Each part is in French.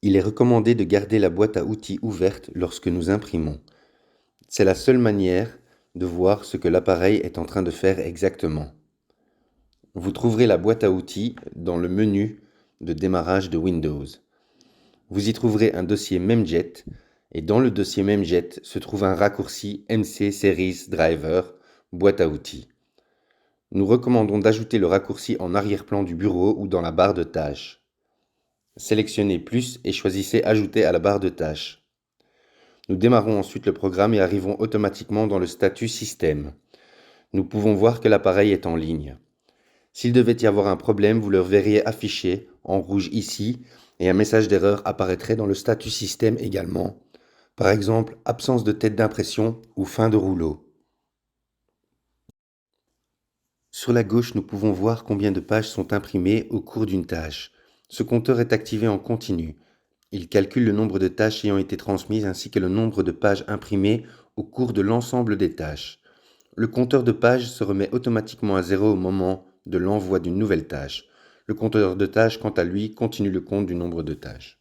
Il est recommandé de garder la boîte à outils ouverte lorsque nous imprimons. C'est la seule manière de voir ce que l'appareil est en train de faire exactement. Vous trouverez la boîte à outils dans le menu de démarrage de Windows. Vous y trouverez un dossier Memjet et dans le dossier Memjet se trouve un raccourci MC Series Driver, boîte à outils. Nous recommandons d'ajouter le raccourci en arrière-plan du bureau ou dans la barre de tâches. Sélectionnez Plus et choisissez Ajouter à la barre de tâches. Nous démarrons ensuite le programme et arrivons automatiquement dans le statut Système. Nous pouvons voir que l'appareil est en ligne. S'il devait y avoir un problème, vous le verriez affiché en rouge ici et un message d'erreur apparaîtrait dans le statut Système également. Par exemple, absence de tête d'impression ou fin de rouleau. Sur la gauche, nous pouvons voir combien de pages sont imprimées au cours d'une tâche. Ce compteur est activé en continu. Il calcule le nombre de tâches ayant été transmises ainsi que le nombre de pages imprimées au cours de l'ensemble des tâches. Le compteur de pages se remet automatiquement à zéro au moment de l'envoi d'une nouvelle tâche. Le compteur de tâches, quant à lui, continue le compte du nombre de tâches.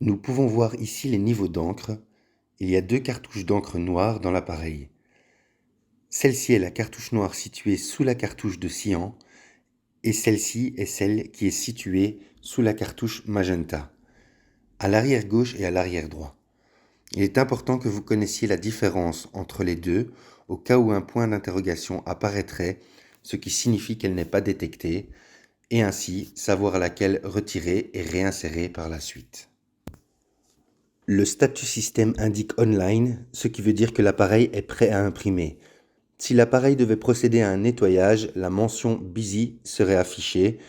Nous pouvons voir ici les niveaux d'encre. Il y a 2 cartouches d'encre noire dans l'appareil. Celle-ci est la cartouche noire située sous la cartouche de cyan et celle-ci est celle qui est située sous la cartouche magenta, à l'arrière gauche et à l'arrière droit. Il est important que vous connaissiez la différence entre les deux au cas où un point d'interrogation apparaîtrait, ce qui signifie qu'elle n'est pas détectée, et ainsi savoir laquelle retirer et réinsérer par la suite. Le statut système indique online, ce qui veut dire que l'appareil est prêt à imprimer. Si l'appareil devait procéder à un nettoyage, la mention Busy serait affichée,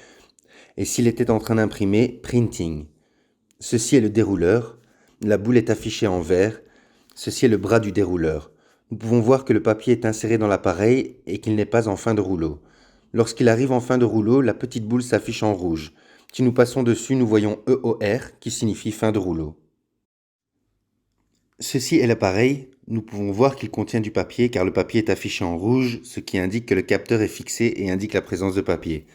et s'il était en train d'imprimer, Printing. Ceci est le dérouleur, la boule est affichée en vert, ceci est le bras du dérouleur. Nous pouvons voir que le papier est inséré dans l'appareil et qu'il n'est pas en fin de rouleau. Lorsqu'il arrive en fin de rouleau, la petite boule s'affiche en rouge. Si nous passons dessus, nous voyons EOR qui signifie fin de rouleau. Ceci est l'appareil. Nous pouvons voir qu'il contient du papier car le papier est affiché en rouge, ce qui indique que le capteur est fixé et indique la présence de papier.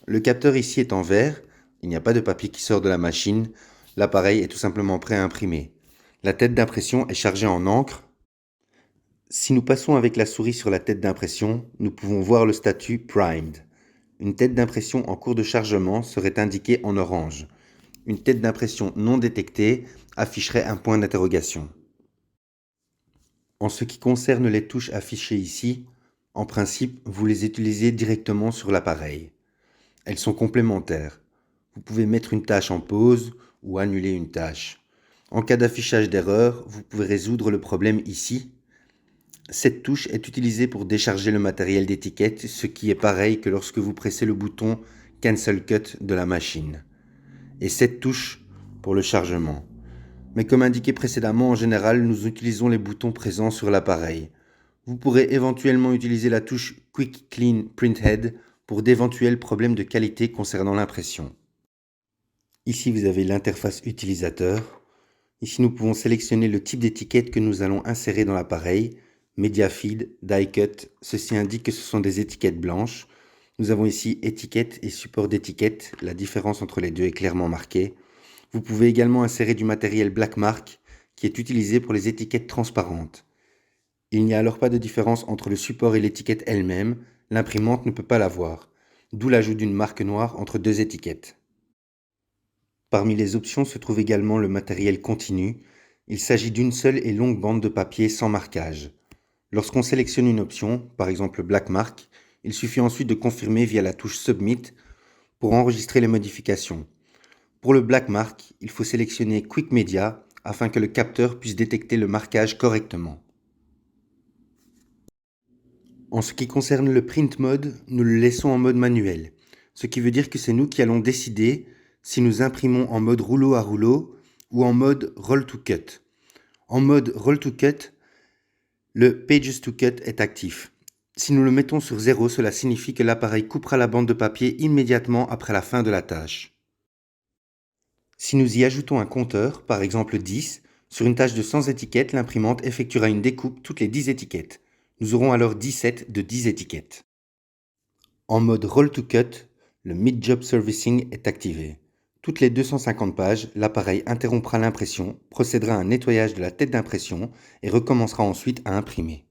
Le capteur ici est en vert, il n'y a pas de papier qui sort de la machine, l'appareil est tout simplement prêt à imprimer. La tête d'impression est chargée en encre. Si nous passons avec la souris sur la tête d'impression, nous pouvons voir le statut Primed. Une tête d'impression en cours de chargement serait indiquée en orange. Une tête d'impression non détectée afficherait un point d'interrogation. En ce qui concerne les touches affichées ici, en principe, vous les utilisez directement sur l'appareil. Elles sont complémentaires. Vous pouvez mettre une tâche en pause ou annuler une tâche. En cas d'affichage d'erreur, vous pouvez résoudre le problème ici. Cette touche est utilisée pour décharger le matériel d'étiquette, ce qui est pareil que lorsque vous pressez le bouton Cancel Cut de la machine. Et cette touche pour le chargement. Mais comme indiqué précédemment, en général, nous utilisons les boutons présents sur l'appareil. Vous pourrez éventuellement utiliser la touche Quick Clean Printhead pour d'éventuels problèmes de qualité concernant l'impression. Ici, vous avez l'interface utilisateur. Ici, nous pouvons sélectionner le type d'étiquette que nous allons insérer dans l'appareil. Media Feed, Die Cut, ceci indique que ce sont des étiquettes blanches. Nous avons ici étiquette et support d'étiquette. La différence entre les deux est clairement marquée. Vous pouvez également insérer du matériel Blackmark qui est utilisé pour les étiquettes transparentes. Il n'y a alors pas de différence entre le support et l'étiquette elle-même, l'imprimante ne peut pas la voir, d'où l'ajout d'une marque noire entre deux étiquettes. Parmi les options se trouve également le matériel continu. Il s'agit d'une seule et longue bande de papier sans marquage. Lorsqu'on sélectionne une option, par exemple Blackmark, il suffit ensuite de confirmer via la touche Submit pour enregistrer les modifications. Pour le Blackmark, il faut sélectionner Quick Media afin que le capteur puisse détecter le marquage correctement. En ce qui concerne le Print Mode, nous le laissons en mode manuel, ce qui veut dire que c'est nous qui allons décider si nous imprimons en mode rouleau à rouleau ou en mode Roll to Cut. En mode Roll to Cut, le Pages to Cut est actif. Si nous le mettons sur 0, cela signifie que l'appareil coupera la bande de papier immédiatement après la fin de la tâche. Si nous y ajoutons un compteur, par exemple 10, sur une tâche de 100 étiquettes, l'imprimante effectuera une découpe toutes les 10 étiquettes. Nous aurons alors 10 sets de 10 étiquettes. En mode Roll to Cut, le Mid-Job Servicing est activé. Toutes les 250 pages, l'appareil interrompra l'impression, procédera à un nettoyage de la tête d'impression et recommencera ensuite à imprimer.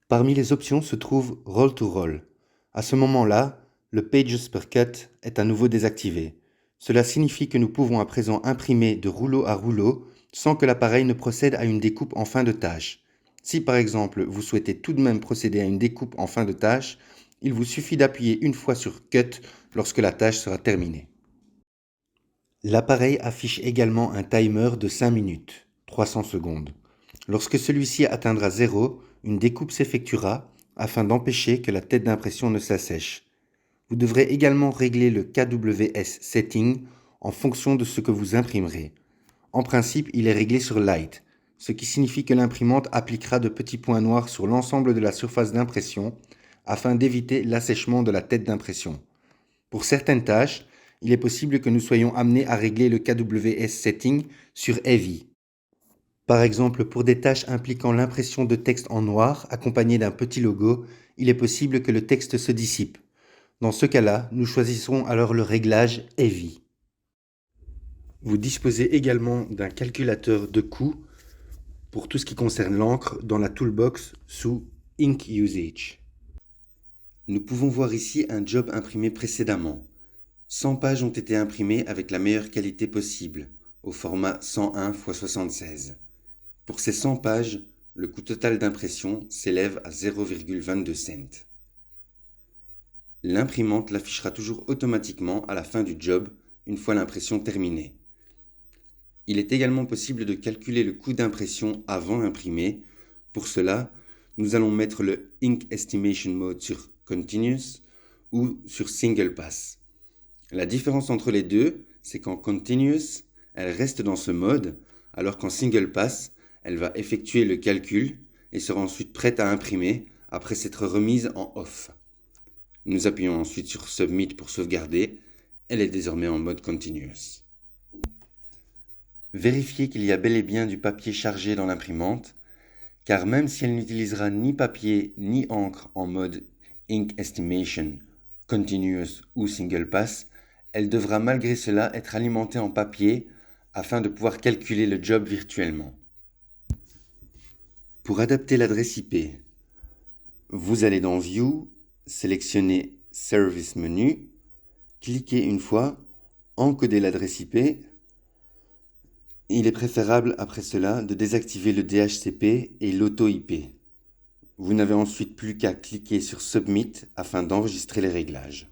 Parmi les options se trouve Roll to Roll. À ce moment-là, le Pages per Cut est à nouveau désactivé. Cela signifie que nous pouvons à présent imprimer de rouleau à rouleau sans que l'appareil ne procède à une découpe en fin de tâche. Si par exemple vous souhaitez tout de même procéder à une découpe en fin de tâche, il vous suffit d'appuyer une fois sur Cut lorsque la tâche sera terminée. L'appareil affiche également un timer de 5 minutes, 300 secondes. Lorsque celui-ci atteindra 0, une découpe s'effectuera afin d'empêcher que la tête d'impression ne s'assèche. Vous devrez également régler le KWS Setting en fonction de ce que vous imprimerez. En principe, il est réglé sur Light, ce qui signifie que l'imprimante appliquera de petits points noirs sur l'ensemble de la surface d'impression afin d'éviter l'assèchement de la tête d'impression. Pour certaines tâches, il est possible que nous soyons amenés à régler le KWS Setting sur Heavy. Par exemple, pour des tâches impliquant l'impression de texte en noir accompagné d'un petit logo, il est possible que le texte se dissipe. Dans ce cas-là, nous choisisserons alors le réglage Heavy. Vous disposez également d'un calculateur de coûts pour tout ce qui concerne l'encre dans la toolbox sous Ink Usage. Nous pouvons voir ici un job imprimé précédemment. 100 pages ont été imprimées avec la meilleure qualité possible, au format 101 x 76. Pour ces 100 pages, le coût total d'impression s'élève à 0,22 cents. L'imprimante l'affichera toujours automatiquement à la fin du job, une fois l'impression terminée. Il est également possible de calculer le coût d'impression avant imprimer. Pour cela, nous allons mettre le Ink Estimation Mode sur Continuous ou sur Single Pass. La différence entre les deux, c'est qu'en Continuous, elle reste dans ce mode, alors qu'en Single Pass, elle va effectuer le calcul et sera ensuite prête à imprimer après s'être remise en Off. Nous appuyons ensuite sur Submit pour sauvegarder. Elle est désormais en mode Continuous. Vérifiez qu'il y a bel et bien du papier chargé dans l'imprimante, car même si elle n'utilisera ni papier ni encre en mode Ink Estimation, Continuous ou Single Pass, elle devra malgré cela être alimentée en papier afin de pouvoir calculer le job virtuellement. Pour adapter l'adresse IP, vous allez dans View, sélectionnez Service Menu, cliquez une fois, encodez l'adresse IP. Il est préférable après cela de désactiver le DHCP et l'auto-IP. Vous n'avez ensuite plus qu'à cliquer sur Submit afin d'enregistrer les réglages.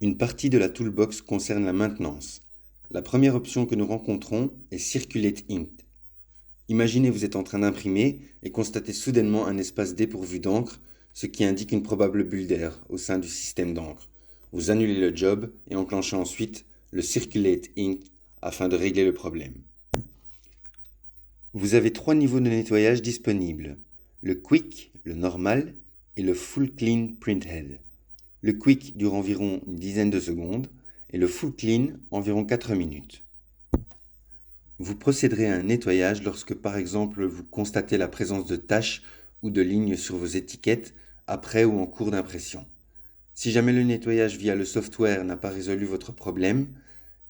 Une partie de la toolbox concerne la maintenance. La première option que nous rencontrons est Circulate Ink. Imaginez vous êtes en train d'imprimer et constatez soudainement un espace dépourvu d'encre, ce qui indique une probable bulle d'air au sein du système d'encre. Vous annulez le job et enclenchez ensuite le Circulate Ink afin de régler le problème. Vous avez 3 niveaux de nettoyage disponibles, le Quick, le normal et le Full Clean Printhead. Le Quick dure environ une dizaine de secondes et le Full Clean environ 4 minutes. Vous procéderez à un nettoyage lorsque par exemple vous constatez la présence de taches ou de lignes sur vos étiquettes après ou en cours d'impression. Si jamais le nettoyage via le software n'a pas résolu votre problème,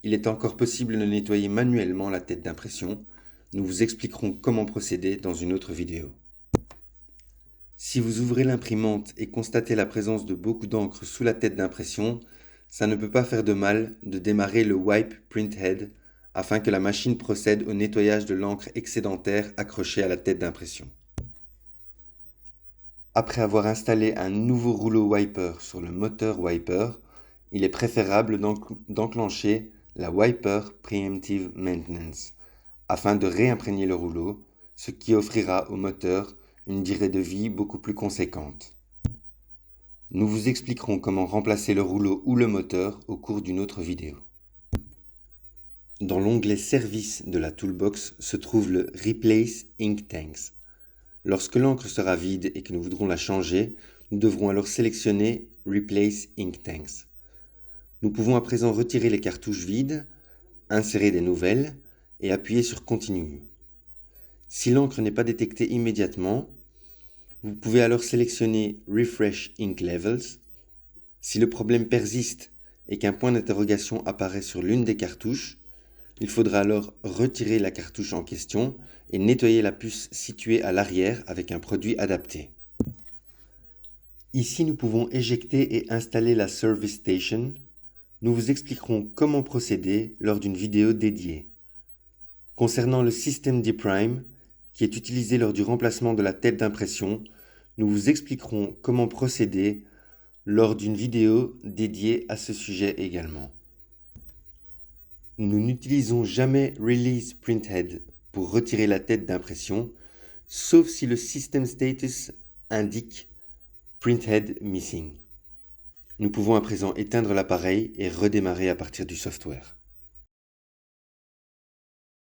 il est encore possible de nettoyer manuellement la tête d'impression. Nous vous expliquerons comment procéder dans une autre vidéo. Si vous ouvrez l'imprimante et constatez la présence de beaucoup d'encre sous la tête d'impression, ça ne peut pas faire de mal de démarrer le Wipe Printhead afin que la machine procède au nettoyage de l'encre excédentaire accrochée à la tête d'impression. Après avoir installé un nouveau rouleau wiper sur le moteur wiper, il est préférable d'enclencher la Wiper Preemptive Maintenance afin de réimprégner le rouleau, ce qui offrira au moteur une durée de vie beaucoup plus conséquente. Nous vous expliquerons comment remplacer le rouleau ou le moteur au cours d'une autre vidéo. Dans l'onglet Services de la toolbox se trouve le Replace Ink Tanks. Lorsque l'encre sera vide et que nous voudrons la changer, nous devrons alors sélectionner Replace Ink Tanks. Nous pouvons à présent retirer les cartouches vides, insérer des nouvelles et appuyer sur Continue. Si l'encre n'est pas détectée immédiatement, Vous pouvez alors sélectionner Refresh Ink Levels. Si le problème persiste et qu'un point d'interrogation apparaît sur l'une des cartouches, il faudra alors retirer la cartouche en question et nettoyer la puce située à l'arrière avec un produit adapté. Ici, nous pouvons éjecter et installer la Service Station. Nous vous expliquerons comment procéder lors d'une vidéo dédiée. Concernant le système D-Prime, qui est utilisé lors du remplacement de la tête d'impression, nous vous expliquerons comment procéder lors d'une vidéo dédiée à ce sujet également. Nous n'utilisons jamais Release Printhead pour retirer la tête d'impression, sauf si le System Status indique Printhead Missing. Nous pouvons à présent éteindre l'appareil et redémarrer à partir du software.